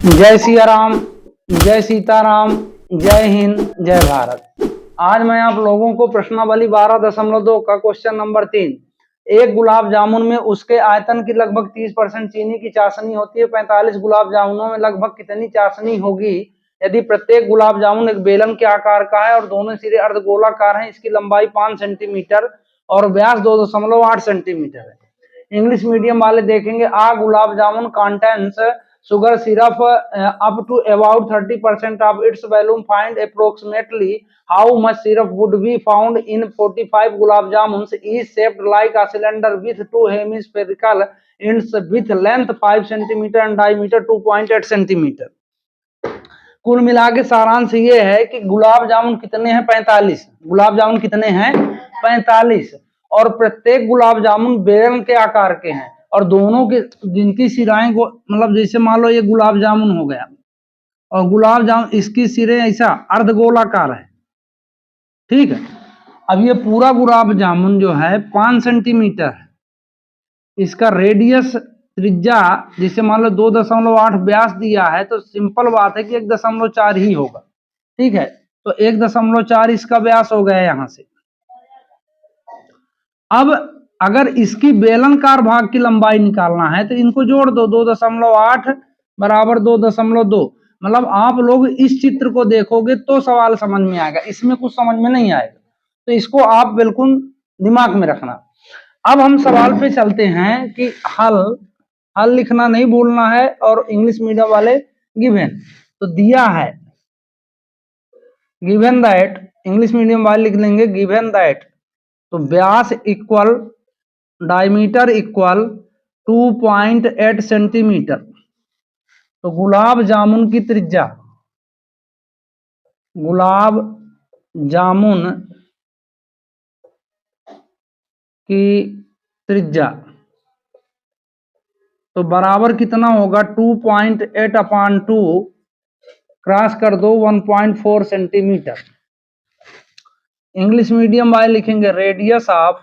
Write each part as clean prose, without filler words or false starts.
जय सिया राम, जय सीताराम, जय हिंद, जय भारत। आज मैं आप लोगों को प्रश्नावली 12.2 का क्वेश्चन नंबर 3, एक गुलाब जामुन में उसके आयतन की लगभग 30% चीनी की चाशनी होती है, 45 गुलाब जामुनों में लगभग कितनी चाशनी होगी यदि प्रत्येक गुलाब जामुन एक बेलन के आकार का है और दोनों सिरे अर्धगोलाकार हैं, इसकी लंबाई 5 सेंटीमीटर और व्यास 2.8 सेंटीमीटर है। इंग्लिश मीडियम वाले देखेंगे आ gulab jamun contents sugar syrup up to about 30% of its volume. Find approximately how much syrup would be found in 45 gulab jamuns, each shaped like a cylinder with two hemispherical ends with length 5 cm and diameter 2.8 cm. कुल मिला के सारांश ये है कि गुलाब जामुन कितने हैं? 45। गुलाब जामुन कितने हैं? 45। और प्रत्येक गुलाब जामुन बेलन के आकार के हैं और दोनों के जिनकी सिराएं को मतलब जैसे मान लो ये गुलाब जामुन हो गया और गुलाब जामुन इसकी सिरे ऐसा अर्धगोलाकार है, ठीक है। अब ये पूरा गुलाब जामुन जो है 5 सेंटीमीटर है, इसका रेडियस त्रिज्या जिसे मान लो 2.8 व्यास दिया है तो सिंपल बात है कि 1.4 ही होगा, ठीक है। तो 1.4 इसका व्यास हो गया यहां से। अब अगर इसकी बेलनकार भाग की लंबाई निकालना है तो इनको जोड़ दो, 2.8 बराबर 2.2। मतलब आप लोग इस चित्र को देखोगे तो सवाल समझ में आएगा, इसमें कुछ समझ में नहीं आएगा, तो इसको आप बिल्कुल दिमाग में रखना। अब हम सवाल पे चलते हैं कि हल लिखना नहीं भूलना है। और इंग्लिश मीडियम वाले गिवन तो दिया है, गिवन दैट, इंग्लिश मीडियम वाले लिख लेंगे गिवन दैट, तो व्यास इक्वल डायमीटर इक्वल 2.8 सेंटीमीटर। तो गुलाब जामुन की त्रिज्या, गुलाब जामुन की त्रिज्या तो बराबर कितना होगा? 2.8/2 क्रॉस कर दो 1.4 सेंटीमीटर। इंग्लिश मीडियम वाले लिखेंगे रेडियस ऑफ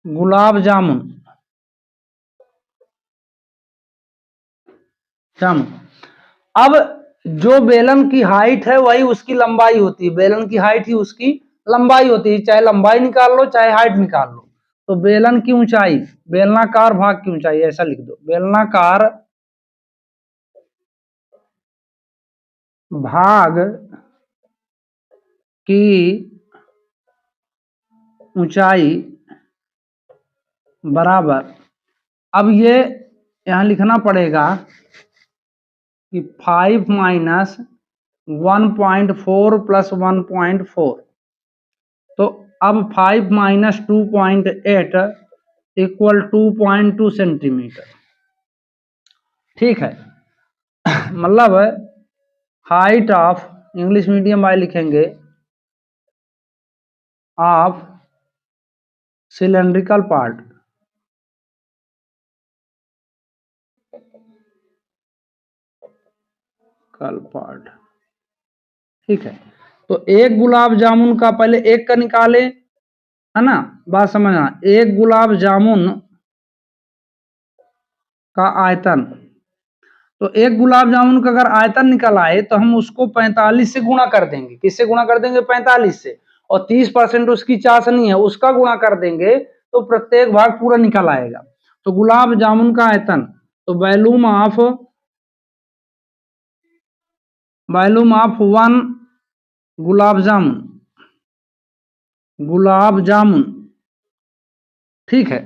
गुलाब जामुन अब जो बेलन की हाइट है वही उसकी लंबाई होती है, बेलन की हाइट ही उसकी लंबाई होती है, चाहे लंबाई निकाल लो चाहे हाइट निकाल लो। तो बेलन की ऊंचाई, बेलनाकार भाग की ऊंचाई ऐसा लिख दो, बेलनाकार भाग की ऊंचाई बराबर, अब ये यहां लिखना पड़ेगा कि 5 माइनस 1.4 प्लस 1.4, तो अब 5 माइनस 2.8 इक्वल 2.2 सेंटीमीटर, ठीक है। मतलब हाइट ऑफ, इंग्लिश मीडियम वाले लिखेंगे ऑफ सिलेंड्रिकल पार्ट, ठीक है। तो एक गुलाब जामुन का, पहले एक का निकाले, है ना, बात समझना। एक गुलाब जामुन का आयतन, तो एक गुलाब जामुन का अगर आयतन निकल आए तो हम उसको 45 से गुणा कर देंगे। किससे गुणा कर देंगे? 45 से। और 30% उसकी चाशनी है उसका गुणा कर देंगे तो प्रत्येक भाग पूरा निकल आएगा। तो गुलाब जामुन का आयतन, तो वॉल्यूम ऑफ 1 गुलाब जामुन, ठीक है।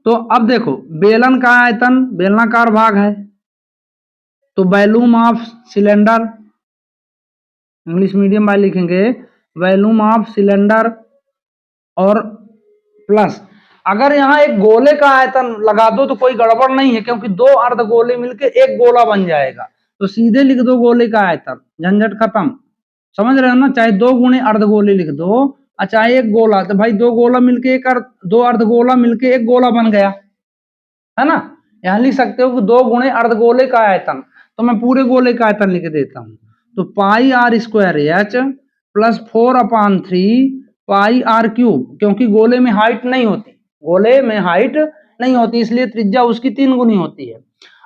तो अब देखो बेलन का आयतन, बेलनाकार भाग है, तो volume of cylinder, English medium वाले लिखेंगे वॉल्यूम ऑफ सिलेंडर, और प्लस अगर यहाँ एक गोले का आयतन लगा दो तो कोई गड़बड़ नहीं है, क्योंकि दो अर्धगोले मिलके एक गोला बन जाएगा, तो सीधे लिख दो गोले का आयतन, झंझट खत्म। समझ रहे हो ना? चाहे 2 गुणे अर्धगोले लिख दो और चाहे एक गोला, तो भाई 2 गोला मिलके एक दो अर्धगोला मिलके एक गोला बन गया, है ना। यहां लिख सकते हो कि 2 गुणे अर्धगोले का आयतन, तो मैं पूरे गोले का आयतन लिख देता हूं। तो pi r square h plus 4/3 pi r cube, क्योंकि गोले में हाइट नहीं होती, गोले में हाइट नहीं होती, इसलिए त्रिज्या उसकी 3 गुनी होती है।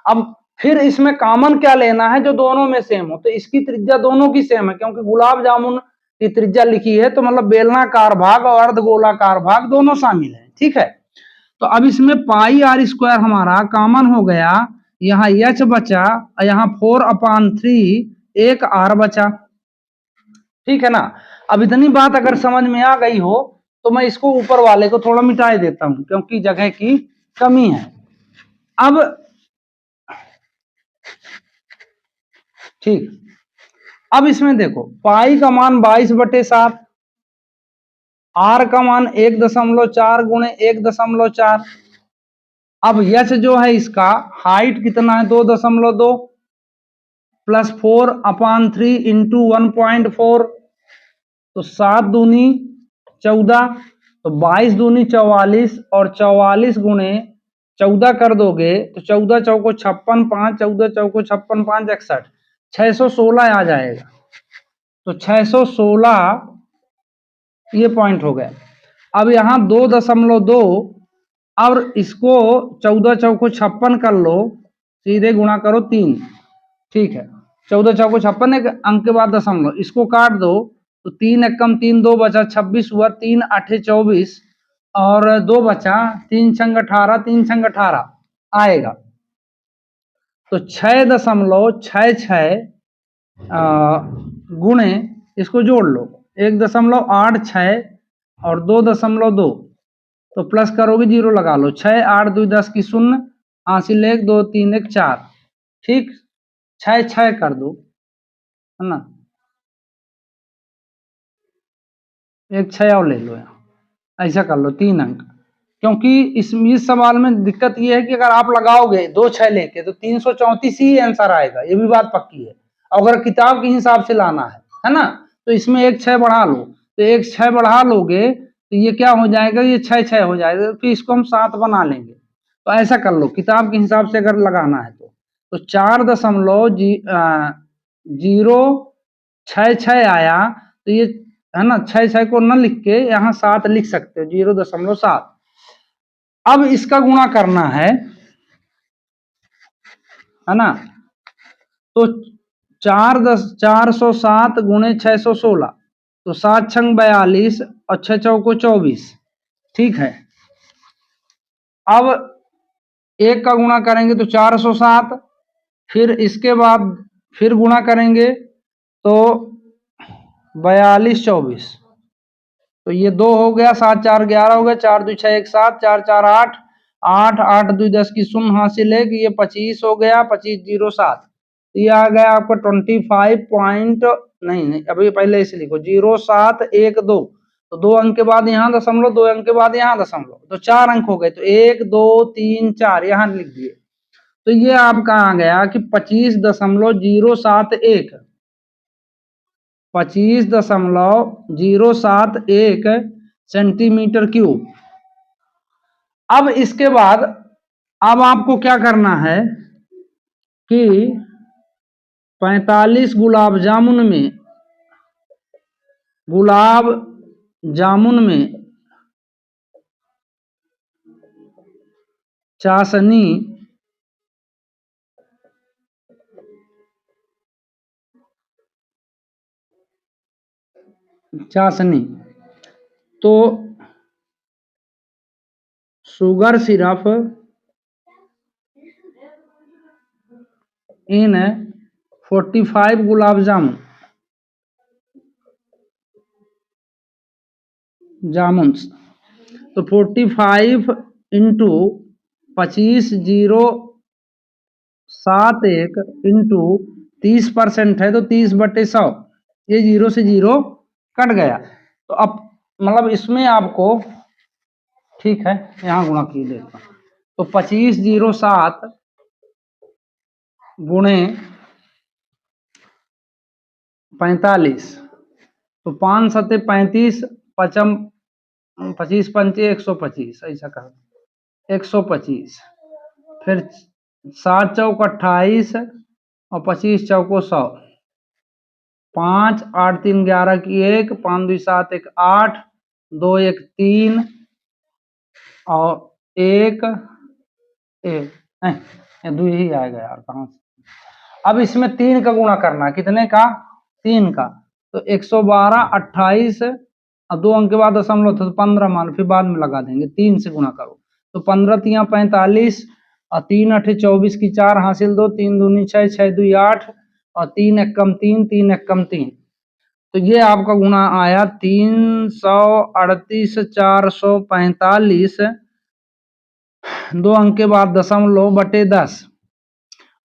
अब फिर इसमें कॉमन क्या लेना है जो दोनों में सेम हो, तो इसकी त्रिज्या दोनों की सेम है, क्योंकि गुलाब जामुन की त्रिज्या लिखी है तो मतलब बेलनाकार भाग और अर्धगोलाकार भाग दोनों शामिल है। ठीक है, तो अब इसमें पाई आर स्क्वायर हमारा कॉमन हो गया, यहाँ एच बचा, यहाँ 4/3 एक आर बचा। ठीक है ना। अब इतनी बात अगर समझ में आ गई हो तो मैं इसको ऊपर वाले को थोड़ा मिटा देता हूं क्योंकि जगह की कमी है। अब ठीक, अब इसमें देखो पाई का मान 22/7, आर का मान 1.4 गुणे 1.4। अब यच जो है इसका हाइट कितना है 2.2 प्लस 4/3 इंटू 1.4, तो 7 दूनी 14, तो 22 दूनी 44 और 44 गुणे 14 कर दोगे तो 14 चौको 56, 5 14 चौको 56, 5 61, 616 आ जाएगा। तो 616 ये पॉइंट हो गया। अब यहाँ 2.2 और इसको 14 चौको 56 कर लो, सीधे गुणा करो 3। ठीक है, 14 चौको 56 एक अंक के बाद दशमलव, इसको काट दो तो 3 एकम 3 2 बचा 26 हुआ, 3 8 24 और 2 बचा, 3 छंग 18, 3 छंग 18 आएगा। तो 6.66 गुणे इसको जोड़ लो 1.86 और 2.2, तो प्लस करोगे 0 लगा लो, 6 8 2 10 की 0, हासिल 1 2 3 1 4। ठीक, 6 6 कर दो, है ना, एक 6 और ले लो, यहाँ ऐसा कर लो 3 अंक। क्योंकि इस सवाल में दिक्कत ये है कि अगर आप लगाओगे 2 6 लेके तो 334 ही आंसर आएगा, ये भी बात पक्की है। अगर किताब के हिसाब से लाना है ना, तो इसमें एक 6 बढ़ा लो, तो एक 6 बढ़ा लोगे तो ये क्या हो जाएगा, ये 6 6 हो जाएगा, फिर इसको हम 7 बना लेंगे। तो ऐसा कर लो किताब के हिसाब से अगर लगाना है तो 4.066 आया, तो ये है ना 6 6 को न लिख के यहाँ 7 लिख सकते हो, 0.7। अब इसका गुणा करना है ना, तो 407 गुणे 616, तो 7 छंग 42 और 6 चौको 24। ठीक है, अब एक का गुणा करेंगे तो 407, फिर इसके बाद फिर गुणा करेंगे तो 42 24, तो ये 2 हो गया, 7 4 11 हो गया, 4 2 6 1 7, 4 4 8 8 8 2 10 की 0 हासिल है कि ये 25 हो गया, 25 0 7, ये आ गया आपका 25 पॉइंट, नहीं अभी पहले इसे लिखो 07 1 2, तो 2 अंक के बाद यहाँ दशमलव, 2 अंक के बाद यहाँ दशमलव, तो 4 अंक हो गए, तो 1 2 3 4 यहाँ लिख दिए। तो ये आपका आ गया कि 25.071, 25.071 सेंटीमीटर क्यूब। अब इसके बाद अब आपको क्या करना है कि 45 गुलाब जामुन में चाशनी तो शुगर सिरप इन 45 गुलाब जामुन, तो 45 इंटू 25.071 इंटू 30% है तो 30/100, ये 0 से 0 कट गया। तो अब मतलब इसमें आपको, ठीक है यहाँ गुणा की देता, तो 25.07 गुणे 45, तो 5 7 35, 25 पंचे 125, ऐसा कर 125, फिर 7 चौक 28 और 25 चौको 100, 5 8 3 11 की 1, 5 2 7 1 8, 2 1 3 और 1 ये 2 ही आएगा यार, कहाँ से। अब इसमें 3 का गुणा करना है, कितने का, 3 का। तो 112 28 और 2 अंक के बाद दशमलव था तो 15 मान, फिर बाद में लगा देंगे, 3 से गुणा करो तो 15 तिया 45 और 3 8 24 की 4 हासिल 2, 3 दूनी 6, 6 2 8 और 3 1 कम 3, 3 1 कम 3। तो ये आपका गुणा आया 338 445, 2 अंक के बाद दशमलव बटे 10।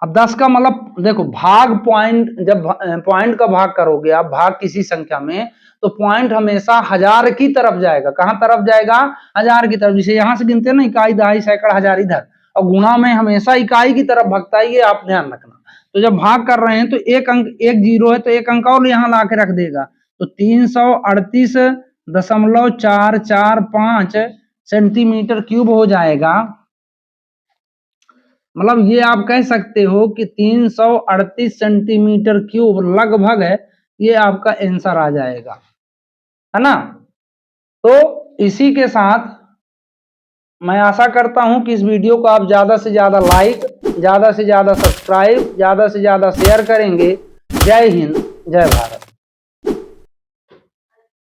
अब 10 का मतलब देखो भाग पॉइंट, जब पॉइंट का भाग करोगे आप भाग किसी संख्या में, तो पॉइंट हमेशा 1000 की तरफ जाएगा। कहां तरफ जाएगा, 1000 की तरफ। जैसे यहां से गिनते हैं ना, इकाई दहाई सैकड़ा हजार इधर, और गुणा में हमेशा इकाई की तरफ भगता है, ये आप ध्यान रखना। तो जब भाग कर रहे हैं तो एक अंक, एक जीरो है तो एक अंक और यहाँ ला के रख देगा, तो 338.445 सेंटीमीटर क्यूब हो जाएगा। मतलब ये आप कह सकते हो कि 338 सेंटीमीटर क्यूब लगभग है, ये आपका आंसर आ जाएगा, है ना। तो इसी के साथ मैं आशा करता हूं कि इस वीडियो को आप ज्यादा से ज्यादा लाइक, ज्यादा से ज्यादा सब्सक्राइब, ज्यादा से ज्यादा शेयर करेंगे। जय हिंद, जय भारत।